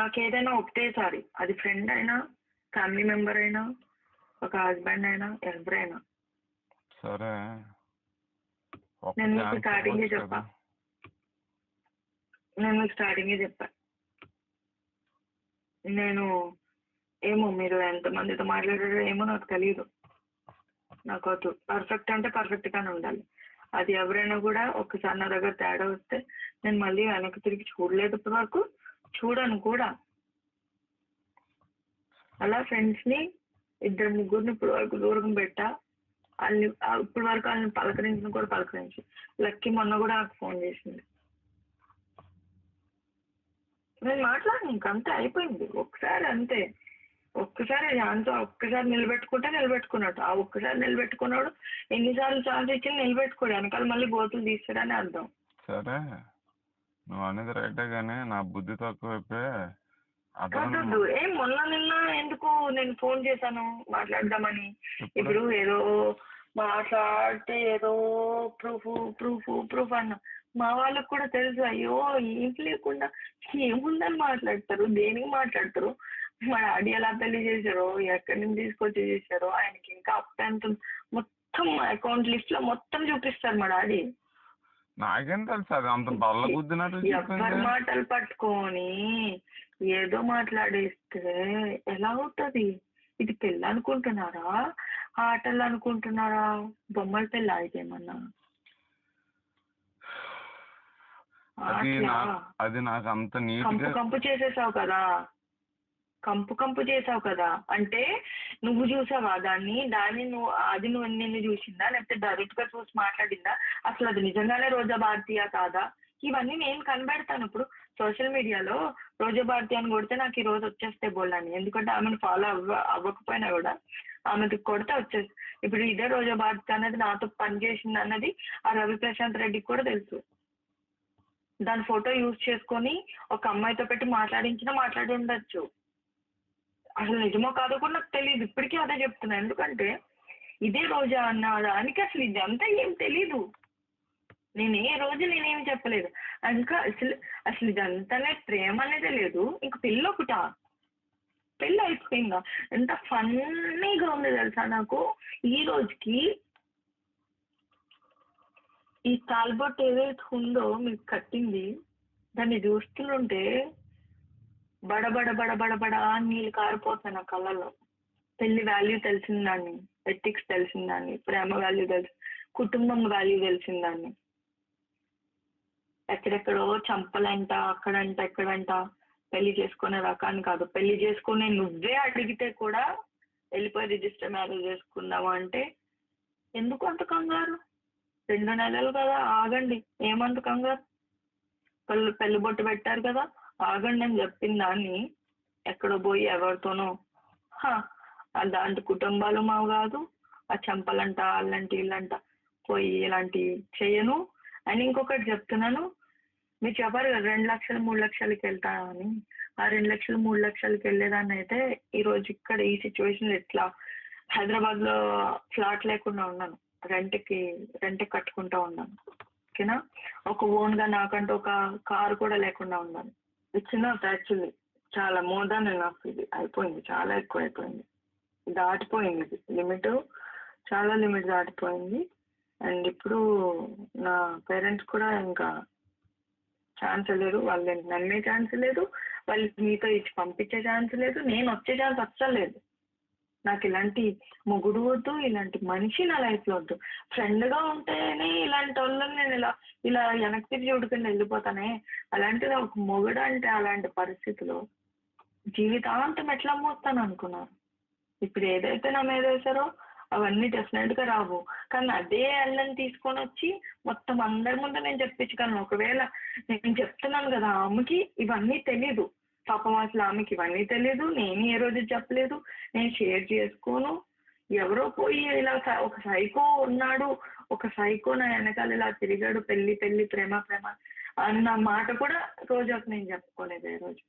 నాకు ఏదైనా ఒకటేసారి, అది ఫ్రెండ్ అయినా, ఫ్యామిలీ మెంబర్ అయినా, ఒక హస్బెండ్ అయినా, ఎవరైనా. సరే నేను మీకు స్టార్టింగే చెప్పా నేను ఏమో మీరు ఎంతమందితో మాట్లాడారో ఏమో నాకు తెలియదు. నాకు వద్దు. పర్ఫెక్ట్ అంటే పర్ఫెక్ట్ గానే ఉండాలి. అది ఎవరైనా కూడా ఒక్కసారి నా దగ్గర తేడా వస్తే నేను మళ్ళీ వెనక్కి తిరిగి చూడలేదు ఇప్పటి వరకు, చూడను కూడా. అలా ఫ్రెండ్స్ ని 2-3 ఇప్పటి వరకు దూరం పెట్టా. వాళ్ళని ఇప్పటి వరకు వాళ్ళని పలకరించిన కూడా పలకరించి. లక్కీ మొన్న కూడా నాకు ఫోన్ చేసింది. నేను మాట్లాడను, ఇంకంతే అయిపోయింది. ఒకసారి అంతే, ఒక్కసారి దాంతో ఒక్కసారి నిలబెట్టుకున్నట్టు. ఆ ఒక్కసారి నిలబెట్టుకున్నాడు, ఎన్నిసార్లు ఛాన్స్ ఇచ్చి నిలబెట్టుకోడు, వెనకాల మళ్ళీ గోతులు తీస్తాడని అర్థం. సరే నువ్వు అనేది రైటే కానీ నా బుద్ధి తక్కువైపోయి కాదు. మొన్న నిన్న ఎందుకు నేను ఫోన్ చేశాను మాట్లాడదామని. ఇప్పుడు ఏదో మాట్లాడితే ఏదో ప్రూఫ్ అన్న మా వాళ్ళకి కూడా తెలుసు. అయ్యో ఏం లేకుండా ఏముందని మాట్లాడతారు, దేనికి మాట్లాడతారు. మా డాడీ ఎలా పెళ్లి చేశారో, ఎక్కడి నుంచి తీసుకొచ్చి చేశారో, ఆయనకి ఇంకా అప్ ఎంత మొత్తం అకౌంట్ లిస్ట్ లో మొత్తం చూపిస్తారు మా డాడీ. నాకేం తెలుసు అది అంత బల్ల గుద్దినట్టు. ఎవరి మాటలు పట్టుకొని ఏదో మాట్లాడేస్తే ఎలా అవుతుంది? ఇది పెళ్ళి అనుకుంటున్నారా, ఆటలు అనుకుంటున్నారా, బొమ్మల పెళ్ళి ఇదేమన్నా? అది నాకు అంత నీట్ కంపు చేసేసావు కదా. అంటే నువ్వు చూసావా దాన్ని నువ్వు అది నిన్ను చూసిందా, లేకపోతే డైరెక్ట్ గా చూసి మాట్లాడిందా, అసలు అది నిజంగానే రోజా భారతీయ కాదా? ఇవన్నీ నేను కనబెడతాను. ఇప్పుడు సోషల్ మీడియాలో రోజా భారతి అని కొడితే నాకు ఈ రోజు వచ్చేస్తే బోల్లని, ఎందుకంటే ఆమెను ఫాలో అవ్వకపోయినా కూడా ఆమెకి కొడితే వచ్చేసి. ఇప్పుడు ఇదే రోజా భారతి అన్నది నాతో పనిచేసింది అన్నది ఆ రవి ప్రశాంత్ రెడ్డికి కూడా తెలుసు. దాని ఫోటో యూజ్ చేసుకొని ఒక అమ్మాయితో పెట్టి మాట్లాడి ఉండొచ్చు. అసలు నిజమో కాదో కూడా నాకు తెలియదు. ఇప్పటికీ అదే చెప్తున్నా. ఎందుకంటే ఇదే రోజా అన్న దానికి అసలు ఇదంతా ఏం తెలీదు. నేనేం చెప్పలేదు. ఇంకా అసలు ఇదంతానే ప్రేమ అనేదే లేదు. ఇంక పెళ్ళి అయిపోయిందా? ఎంత ఫన్నీగా ఉంది తెలుసా నాకు ఈ రోజుకి. ఈ తాల్బొట్టు ఏదైతే ఉందో మీకు కట్టింది, దాన్ని చూస్తుంటే బడబడ నీళ్ళు కారిపోతాయి నా కళ్ళలో. పెళ్లి వాల్యూ తెలిసిందాన్ని, ఎథిక్స్ తెలిసిందాన్ని, ప్రేమ వాల్యూ కుటుంబం వాల్యూ తెలిసిందాన్ని. ఎక్కడెక్కడో చంపలంట, అక్కడంట ఎక్కడంట పెళ్లి చేసుకునే రకాన్ని కాదు. పెళ్లి చేసుకునే నువ్వే అడిగితే కూడా వెళ్ళిపోయి రిజిస్టర్ మ్యారేజ్ చేసుకుందామా అంటే ఎందుకు అంత కంగారు? 2 నెలలు కదా, ఆగండి. ఏమంత కంగారు? పెళ్లి బొట్టు పెట్టారు కదా, ఆగండి అని చెప్పిన దాన్ని ఎక్కడో పోయి ఎవరితోనో అలాంటి కుటుంబాలు మావు కాదు. ఆ చంపలంట, వాళ్ళంటి వీళ్ళంట పోయి ఇలాంటి చేయను. అని ఇంకొకటి చెప్తున్నాను, మీరు చెప్పారు కదా 2 లక్షలు 3 లక్షలకి వెళ్తా అని. ఆ 2 లక్షలు 3 లక్షలకి వెళ్ళేదాన్ని అయితే ఈరోజు ఇక్కడ ఈ సిచ్యువేషన్ ఎట్లా హైదరాబాద్ లో ఫ్లాట్ లేకుండా ఉన్నాను, రెంట్ కట్టుకుంటా ఉన్నాను. ఓకేనా? ఒక ఓన్ గా నాకంటూ ఒక కారు కూడా లేకుండా ఉన్నాను. ఇచ్చిన యాక్చువల్లీ చాలా మోర్ దాన్ ఎనఫ్. ఇది అయిపోయింది, చాలా ఎక్కువ అయిపోయింది, దాటిపోయింది. ఇది లిమిట్, చాలా లిమిట్ దాటిపోయింది. అండ్ ఇప్పుడు నా పేరెంట్స్ కూడా ఇంకా ఛాన్స్ లేదు, వాళ్ళు నమ్మే ఛాన్స్ లేదు, వాళ్ళు మీతో ఇచ్చి పంపించే ఛాన్స్ లేదు, నేను వచ్చే ఛాన్స్ అస్సలు లేదు. నాకు ఇలాంటి మొగుడు వద్దు, ఇలాంటి మనిషి నా లైఫ్ లో వద్దు. ఫ్రెండ్ గా ఉంటేనే ఇలాంటి వాళ్ళని నేను ఇలా వెనక్కి తిరిగి చూడుకుని వెళ్ళిపోతానే. అలాంటిది ఒక మొగుడు అంటే అలాంటి పరిస్థితిలో జీవితాంతం ఎట్లా మోస్తాను అనుకున్నారు. ఇప్పుడు ఏదైతే నా మీద వేసారో అవన్నీ డెఫినెట్ గా రావు. కానీ అదే అల్లని తీసుకొని వచ్చి మొత్తం అందరి ముందు నేను చెప్పించగలను. ఒకవేళ నేను చెప్తున్నాను కదా, ఆమెకి ఇవన్నీ తెలీదు. పాపం అసలు ఆమెకి ఇవన్నీ తెలీదు. నేను ఏ రోజు చెప్పలేదు, నేను షేర్ చేసుకోను. ఎవరో పోయి ఇలా ఒక సైకో ఉన్నాడు, ఒక సైకో నా వెనకాల ఇలా తిరిగాడు, పెళ్లి ప్రేమ అన్న మాట కూడా రోజాకు నేను చెప్పుకోలేదు ఏ రోజు.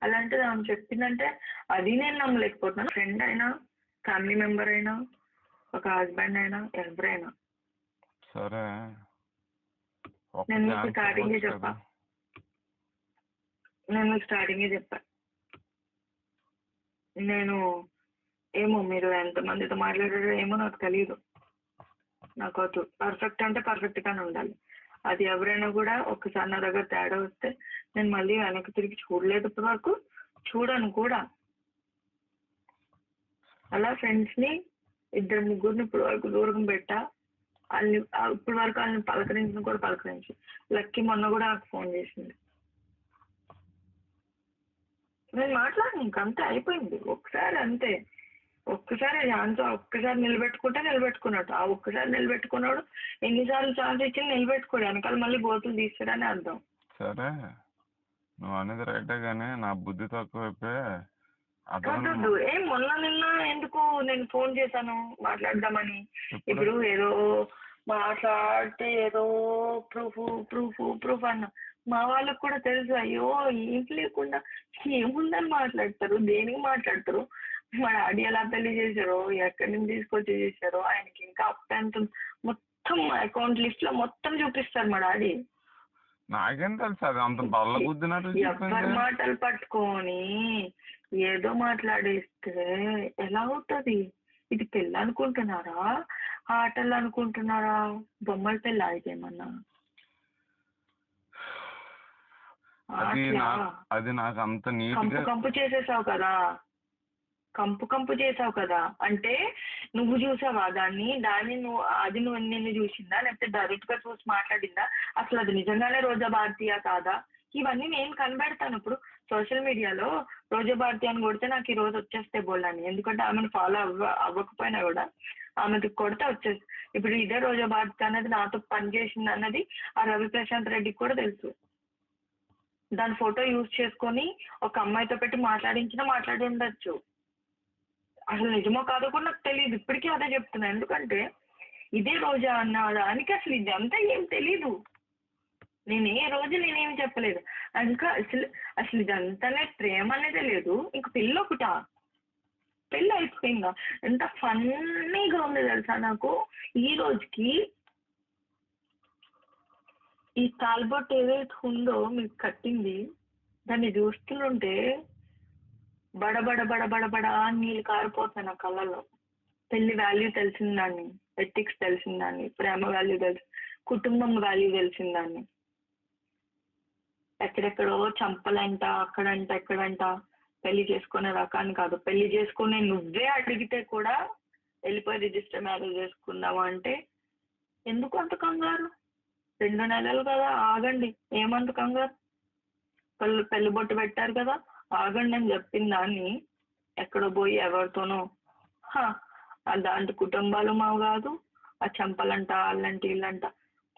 అలాంటిది ఆమె చెప్పిందంటే అది నేను నమ్మలేకపోతున్నాను. ఫ్రెండ్ అయినా, ఫ్యామిలీ మెంబర్ అయినా, ఒక హస్బెండ్ అయినా, ఎవరైనా. సరే నేను మీకు స్టార్టింగే చెప్పా నేను ఏమో మీరు ఎంతమందితో మాట్లాడారో ఏమో నాకు తెలియదు. నాకు వద్దు. పర్ఫెక్ట్ అంటే పర్ఫెక్ట్గానే ఉండాలి. అది ఎవరైనా కూడా ఒక్కసారి నా దగ్గర తేడా వస్తే నేను మళ్ళీ వెనక్కి తిరిగి చూడలేదు ఇప్పటి వరకు, చూడను కూడా. అలా ఫ్రెండ్స్ని ఇద్దరు ముగ్గురిని ఇప్పుడు వరకు దూరం పెట్టా. వాళ్ళని ఇప్పటి వరకు వాళ్ళని పలకరించిన కూడా పలకరించి. లక్కీ మొన్న కూడా నాకు ఫోన్ చేసింది. నేను మాట్లాడిన ఇంకంతే, అయిపోయింది. ఒక్కసారి అంతే, ఒక్కసారి ఛాన్స్ ఒక్కసారి నిలబెట్టుకున్నట్టు. ఆ ఒక్కసారి నిలబెట్టుకున్నాడు. ఎన్నిసార్లు ఛాన్స్ ఇచ్చి నిలబెట్టుకోడు, వెనకాల మళ్ళీ బోతులు తీస్తాడని అర్థం. సరే నువ్వు అనేది రైటే కానీ నా బుద్ధి తక్కువైపోయి కాదు ఏం మొన్న నిన్న ఎందుకు నేను ఫోన్ చేశాను మాట్లాడదామని. ఇప్పుడు ఏదో మాట్లాడితే ఏదో ప్రూఫ్ ప్రూఫ్ ప్రూఫ్ అన్న మా వాళ్ళకు కూడా తెలుసు. అయ్యో ఏం లేకుండా ఏముందని మాట్లాడతారు, దేనికి మాట్లాడతారు. మా డాడీ ఎలా పెళ్లి చేశారో, ఎక్కడి నుంచి తీసుకొచ్చి చేశారో, ఆయనకి ఇంకా అప్ ఎంత మొత్తం అకౌంట్ లిస్ట్ లో మొత్తం చూపిస్తారు మా డాడీ. నాకేం తెలుసు అది అంత బల్ల బుద్ధినట్టు. ఎవరి మాటలు పట్టుకొని ఏదో మాట్లాడేస్తే ఎలా అవుతుంది? ఇది పెళ్ళి అనుకుంటున్నారా, ఆటలు అనుకుంటున్నారా, బొమ్మల పెళ్ళి అయితేమన్నా? అది నాకు అంత కంపు చేసేసావు కదా, కంపు చేసావు కదా. అంటే నువ్వు చూసావా దాన్ని నువ్వు అది నిన్ను చూసిందా, లేకపోతే డైరెక్ట్ గా చూసి మాట్లాడిందా, అసలు అది నిజంగానే రోజా భారతీయ కాదా? ఇవన్నీ నేను కనబెడతాను. ఇప్పుడు సోషల్ మీడియాలో రోజా భారతి అని కొడితే నాకు ఈ రోజు వచ్చేస్తే బోల్ని, ఎందుకంటే ఆమెను ఫాలో అవ్వకపోయినా కూడా ఆమెకు కొడితే వచ్చేస్తుంది. ఇప్పుడు ఇదే రోజా భారతి అన్నది నాతో పనిచేసింది అన్నది ఆ రవి ప్రశాంత్ రెడ్డికి కూడా తెలుసు. దాని ఫోటో యూజ్ చేసుకొని ఒక అమ్మాయితో పెట్టి మాట్లాడి ఉండొచ్చు. అసలు నిజమో కాదో కూడా నాకు తెలియదు. ఇప్పటికీ అదే చెప్తున్నా, ఎందుకంటే ఇదే రోజా అన్న దానికి అసలు ఇదంతా ఏం తెలీదు. నేనేం చెప్పలేదు. ఇంకా అసలు ఇదంతానే ప్రేమ అనేది లేదు. ఇంక పెళ్ళి ఒకటా, పెళ్ళి అయిపోయిందా? ఎంత ఫన్నీగా ఉంది తెలుసా నాకు ఈ రోజుకి. ఈ తాల్బొట్ ఏదైతే ఉందో మీకు కట్టింది, దాన్ని చూస్తుంటే బడబడ నీళ్ళు కారిపోతాయి నా కళ్ళలో. పెళ్లి వాల్యూ తెలిసిందాన్ని, ఎథిక్స్ తెలిసిందాన్ని, ప్రేమ వాల్యూ కుటుంబం వాల్యూ తెలిసిందాన్ని. ఎక్కడెక్కడో చంపలంట, ఎక్కడంట పెళ్లి చేసుకునే రకాన్ని కాదు. పెళ్లి చేసుకునే నువ్వే అడిగితే కూడా వెళ్ళిపోయి రిజిస్టర్ మ్యారేజ్ చేసుకుందాము అంటే ఎందుకు అంత కంగారు? 2 నెలలు కదా, ఆగండి. ఏమంత కంగారు? పెళ్లి బొట్టు పెట్టారు కదా, ఆగండి అని చెప్పిన దాన్ని ఎక్కడో పోయి ఎవరితోనో దాంట్లో కుటుంబాలు మావు కాదు, ఆ చంపలంట వాళ్ళంటి ఇల్లంట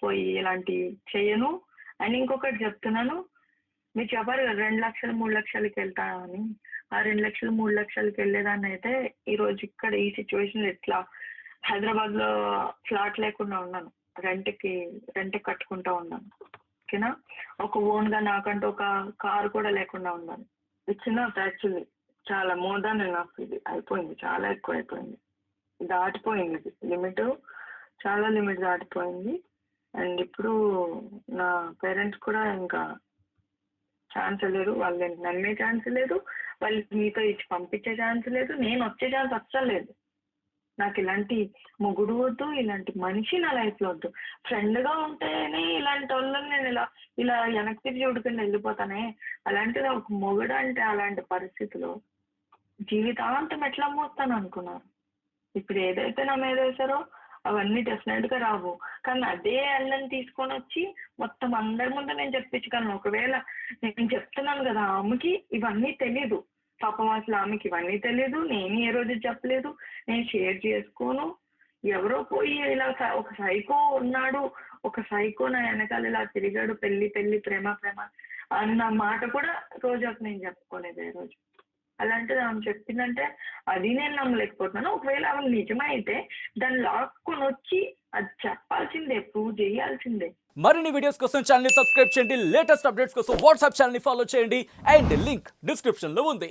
పోయి ఇలాంటివి చేయను అని. ఇంకొకటి చెప్తున్నాను, మీరు చెప్పారు కదా 2 లక్షలు 3 లక్షలకి వెళ్తా అని. ఆ 2 లక్షలు 3 లక్షలకి వెళ్ళేదాన్ని అయితే ఈరోజు ఇక్కడ ఈ సిచ్యువేషన్ ఎట్లా హైదరాబాద్ లో ఫ్లాట్ లేకుండా ఉన్నాను, రెంట్ కట్టుకుంటా ఉన్నాను. ఓకేనా, ఒక ఓన్ గా నాకంటూ ఒక కారు కూడా లేకుండా ఉన్నాను. ఇచ్చిన యాక్చువల్లీ చాలా మోర్ దాన్ ఎనఫ్. ఇది అయిపోయింది, చాలా ఎక్కువ అయిపోయింది, దాటిపోయింది. ఇది లిమిట్, చాలా లిమిట్ దాటిపోయింది. అండ్ ఇప్పుడు నా పేరెంట్స్ కూడా ఇంకా ఛాన్స్ లేదు, వాళ్ళు నమ్మే ఛాన్స్ లేదు, వాళ్ళు మీతో ఇచ్చి పంపించే ఛాన్స్ లేదు, నేను వచ్చే ఛాన్స్ అస్సలు లేదు. నాకు ఇలాంటి మొగుడు వద్దు, ఇలాంటి మనిషి నా లైఫ్లో వద్దు. ఫ్రెండ్గా ఉంటేనే ఇలాంటి వాళ్ళని నేను ఇలా వెనక్కి తిరిగి చూడుకుని వెళ్ళిపోతానే. అలాంటిది ఒక మొగుడు అంటే అలాంటి పరిస్థితిలో జీవితాంతం ఎట్లా మోస్తాను అనుకున్నారు. ఇప్పుడు ఏదైతే నా మీద వేసారో అవన్నీ డెఫినెట్గా రావు. కానీ అదే అల్లని తీసుకొని వచ్చి మొత్తం అందరి ముందు నేను చెప్పించగలను. ఒకవేళ నేను చెప్తున్నాను కదా, ఆమెకి ఇవన్నీ తెలీదు పాపం, అసలు ఆమెకి ఇవన్నీ తెలీదు. నేను ఏ రోజు చెప్పలేదు, నేను షేర్ చేసుకోను. ఎవరో పోయి ఇలా ఒక సైకో ఉన్నాడు, ఒక సైకో నా వెనకాల ఇలా తిరిగాడు, పెళ్లి ప్రేమ అన్న మాట కూడా రోజాకు నేను చెప్పుకోలేదు ఏ రోజు. అలాంటిది ఆమె చెప్పిందంటే అది నేను నమ్మలేకపోతున్నాను. ఒకవేళ ఆమె నిజమైతే దాన్ని లాక్కొని వచ్చి అది చెప్పాల్సిందే, ప్రూవ్ చేయాల్సిందే. మరిన్ని వీడియోస్ కోసం ఛానల్ ని సబ్స్క్రైబ్ చేయండి, లేటెస్ట్ అప్డేట్స్ కోసం వాట్సాప్ ఛానల్ ని ఫాలో చేయండి, అండ్ లింక్ డిస్క్రిప్షన్ లో ఉంది.